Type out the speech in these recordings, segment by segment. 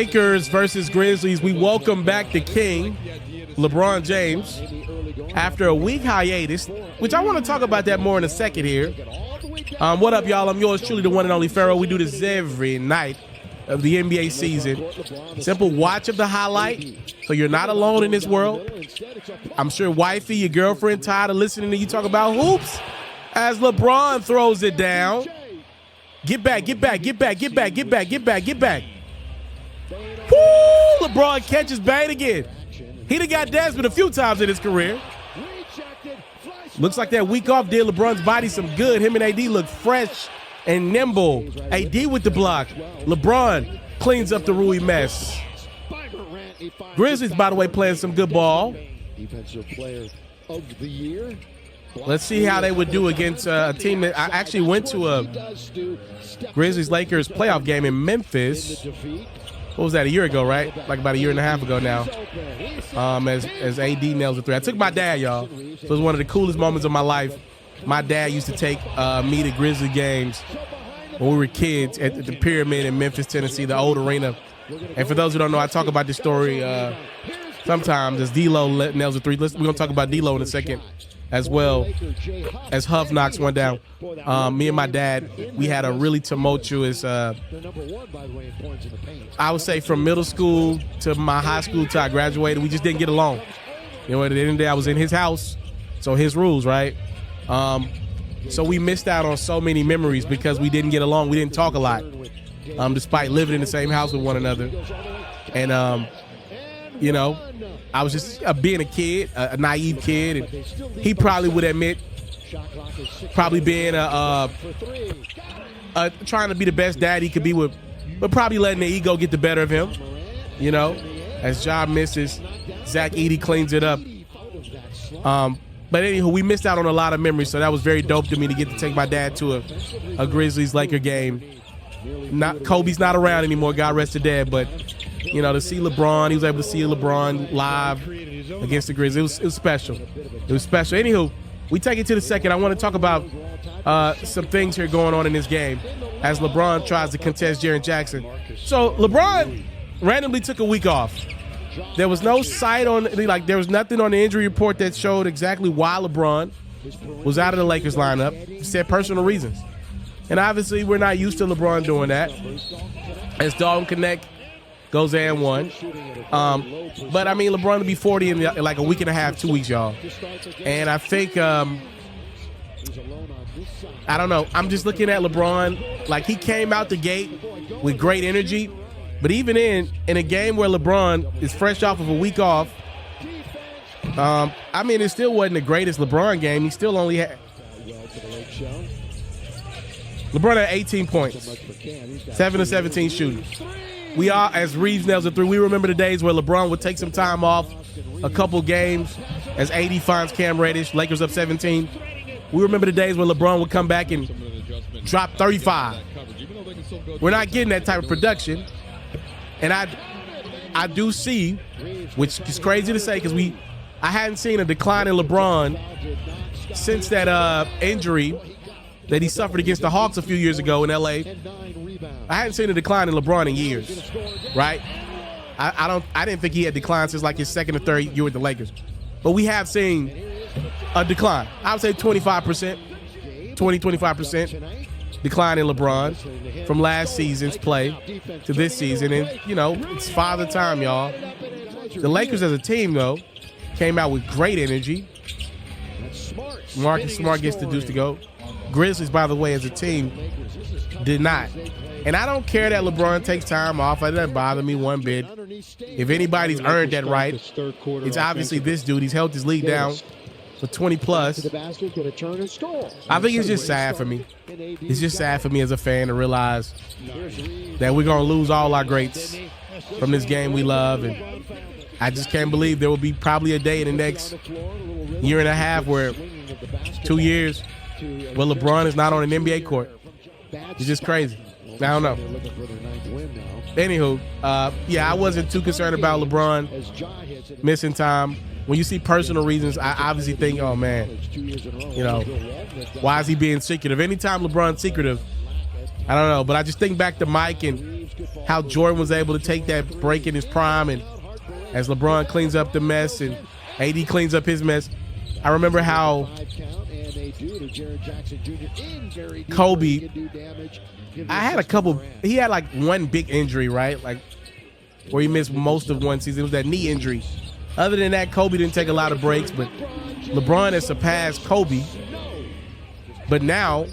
Lakers versus Grizzlies. We welcome back the King, LeBron James, after a week hiatus, which I want to talk about that more in a second here. What up, y'all? I'm yours truly, the one and only Pharaoh. We do this every night of the NBA season. Simple watch of the highlight, so you're not alone in this world. I'm sure wifey, your girlfriend, tired of listening to you talk about hoops as LeBron throws it down. Get back, get back, get back, get back, get back, get back, get back. Woo! LeBron catches bait again. He done got Desmond a few times in his career. Looks like that week off did LeBron's body some good. Him and AD look fresh and nimble. AD with the block. LeBron cleans up the Rui mess. Grizzlies, by the way, playing some good ball. Defensive player of the year. Let's see how they would do against a team that I actually went to a Grizzlies-Lakers playoff game in Memphis. What was that, a year ago, right? Like about a year and a half ago now. As AD nails a three. I took my dad, y'all. So it was one of the coolest moments of my life. My dad used to take me to Grizzly games when we were kids at the Pyramid in Memphis, Tennessee, the old arena. And for those who don't know, I talk about this story sometimes as D-Lo nails a three. We're going to talk about D-Lo in a second as well, as Huff knocks one down. Me and my dad, we had a really tumultuous, I would say from middle school to my high school till I graduated, we just didn't get along. You know, at the end of the day, I was in his house, so his rules, right? So we missed out on so many memories because we didn't get along. We didn't talk a lot, despite living in the same house with one another. And, you know, I was just being a kid, a naive kid, and he probably would admit probably being trying to be the best dad he could be with, but probably letting the ego get the better of him, you know, as Ja misses, Zach Edey cleans it up. But anywho, we missed out on a lot of memories, so that was very dope to me to get to take my dad to a Grizzlies-Laker game. Kobe's not around anymore, God rest his dead, but you know, to see LeBron, he was able to see LeBron live against the Grizzlies. It was special. It was special. Anywho, we take it to the second. I want to talk about some things here going on in this game as LeBron tries to contest Jaren Jackson. So LeBron randomly took a week off. There was no sight on, like, there was nothing on the injury report that showed exactly why LeBron was out of the Lakers lineup. He said personal reasons. And obviously, we're not used to LeBron doing that. As Dalton Connect goes and one. But, I mean, LeBron will be 40 in like a week and a half, 2 weeks, y'all. And I think, I don't know. I'm just looking at LeBron. Like, he came out the gate with great energy. But even in a game where LeBron is fresh off of a week off, I mean, it still wasn't the greatest LeBron game. He still only had LeBron had 18 points, 7 of 17 shooting. We are, as Reeves nails it through, we remember the days where LeBron would take some time off, a couple games, as AD finds Cam Reddish, Lakers up 17. We remember the days when LeBron would come back and drop 35. We're not getting that type of production. And I do see, which is crazy to say because I hadn't seen a decline in LeBron since that injury that he suffered against the Hawks a few years ago in L.A. I hadn't seen a decline in LeBron in years, right? I didn't think he had declined since like his second or third year with the Lakers. But we have seen a decline. I would say 25% decline in LeBron from last season's play to this season. And, you know, it's father time, y'all. The Lakers as a team, though, came out with great energy. Marcus Smart gets the deuce to go. Grizzlies, by the way, as a team, did not. And I don't care that LeBron takes time off. It doesn't bother me one bit. If anybody's earned that right, it's obviously this dude. He's held his league down for 20-plus. I think it's just sad for me. It's just sad for me as a fan to realize that we're going to lose all our greats from this game we love. And I just can't believe there will be probably a day in the next year and a half where 2 years where LeBron is not on an NBA court. It's just crazy. I don't know. Anywho, yeah, I wasn't too concerned about LeBron missing time. When you see personal reasons, I obviously think, oh, man, you know, why is he being secretive? Anytime LeBron's secretive, I don't know. But I just think back to Mike and how Jordan was able to take that break in his prime, and as LeBron cleans up the mess and AD cleans up his mess. I remember how Kobe, I had a couple, he had like one big injury, right? Like where he missed most of one season. It was that knee injury. Other than that, Kobe didn't take a lot of breaks, but LeBron has surpassed Kobe. But now,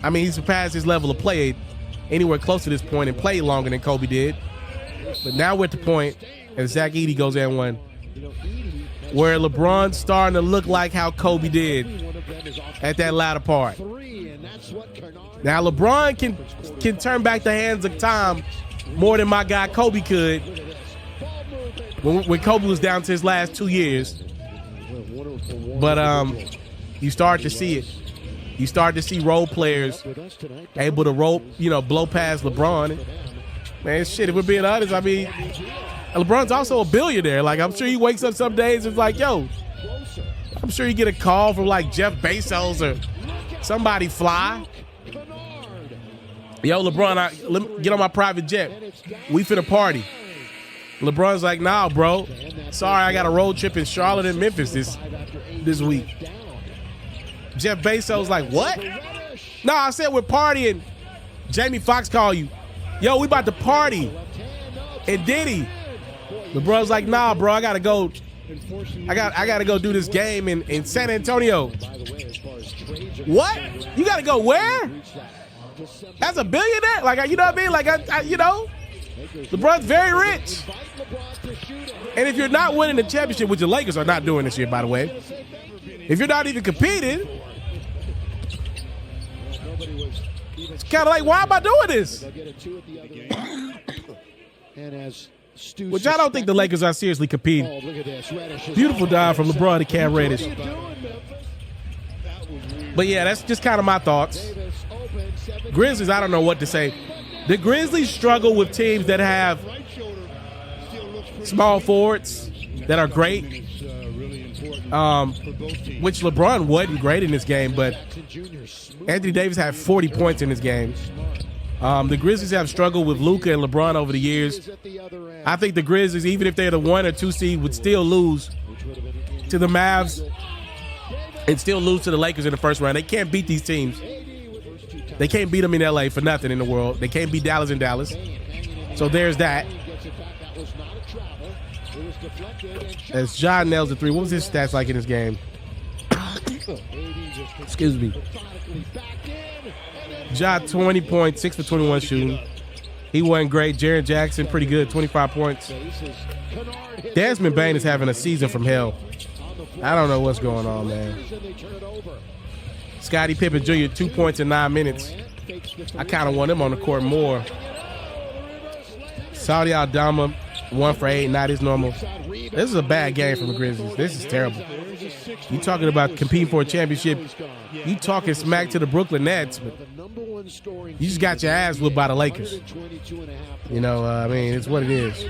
I mean, he surpassed his level of play anywhere close to this point and played longer than Kobe did. But now we're at the point, as Zach Edey goes and one, where LeBron's starting to look like how Kobe did at that latter part. Now LeBron can turn back the hands of time more than my guy Kobe could when Kobe was down to his last 2 years. But you start to see it. You start to see role players able to blow past LeBron. Man, shit, if we're being honest, I mean, LeBron's also a billionaire. Like, I'm sure he wakes up some days and it's like, yo, I'm sure you get a call from like Jeff Bezos or somebody fly. Yo, LeBron, let me get on my private jet. We finna party. LeBron's like, nah, bro. Sorry, I got a road trip in Charlotte and Memphis this week. Jeff Bezos like, what? No, I said we're partying. Jamie Foxx call you. Yo, we about to party. And Diddy. LeBron's like, nah, bro, I gotta go. I gotta go do this game in San Antonio. What? You gotta go where? That's a billionaire? Like, you know what I mean? Like, LeBron's very rich. And if you're not winning the championship, which the Lakers are not doing this year, by the way, if you're not even competing, it's kind of like, why am I doing this? Which I don't think the Lakers are seriously competing. Beautiful dive from LeBron to Cam Reddish. But yeah, that's just kind of my thoughts. Grizzlies, I don't know what to say. The Grizzlies struggle with teams that have small forwards that are great, which LeBron wasn't great in this game, but Anthony Davis had 40 points in this game. The Grizzlies have struggled with Luka and LeBron over the years. I think the Grizzlies, even if they're the 1 or 2 seed, would still lose to the Mavs and still lose to the Lakers in the first round. They can't beat these teams. They can't beat them in LA for nothing in the world. They can't beat Dallas in Dallas. So there's that. As John nails the three, what was his stats like in this game? Excuse me. John, 20 points, 6 for 21 shooting. He wasn't great. Jaren Jackson, pretty good, 25 points. Desmond Bane is having a season from hell. I don't know what's going on, man. Scottie Pippen Jr., 2 points in 9 minutes. I kind of want him on the court more. Saudi Aldama, 1 for 8, not his normal. This is a bad game from the Grizzlies. This is terrible. You talking about competing for a championship. You talking smack to the Brooklyn Nets, but you just got your ass whooped by the Lakers. You know, I mean, it's what it is.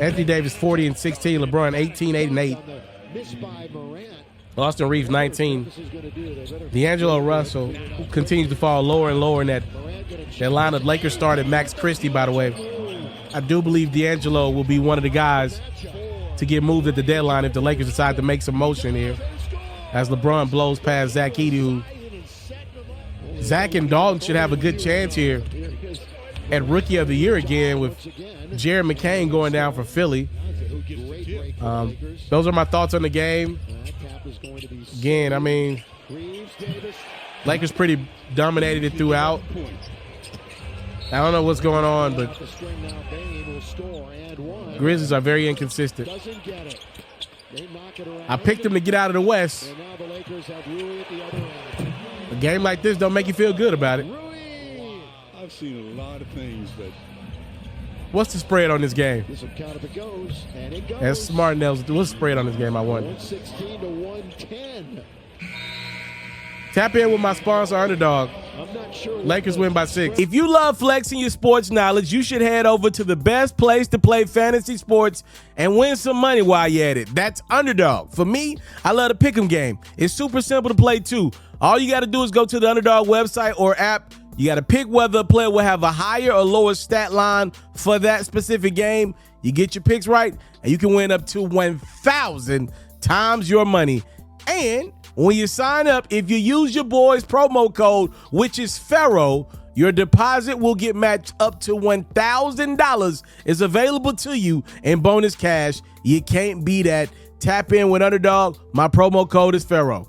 Anthony Davis, 40 and 16. LeBron, 18, 8 and 8. Austin Reeves, 19. D'Angelo Russell, who continues to fall lower and lower in that lineup. Lakers started Max Christie, by the way. I do believe D'Angelo will be one of the guys to get moved at the deadline if the Lakers decide to make some motion here. As LeBron blows past Zach Edey, who Zach and Dalton should have a good chance here at Rookie of the Year again with Jared McCain going down for Philly. Those are my thoughts on the game. Again, I mean, Lakers pretty dominated it throughout. I don't know what's going on, but Grizzlies are very inconsistent. I picked them to get out of the West. A game like this don't make you feel good about it. I've seen a lot of things, but what's the spread on this game? As Smart Nails, what's the spread on this game I won? 116 to 110. Tap in with my sponsor, Underdog. Lakers win by 6. If you love flexing your sports knowledge, you should head over to the best place to play fantasy sports and win some money while you're at it. That's Underdog. For me, I love the pick'em game. It's super simple to play too. All you got to do is go to the Underdog website or app, You got to pick whether a player will have a higher or lower stat line for that specific game. You get your picks right, and you can win up to 1,000 times your money. And when you sign up, if you use your boy's promo code, which is Pharaoh, your deposit will get matched up to $1,000 is available to you in bonus cash. You can't beat that. Tap in with Underdog. My promo code is Pharaoh.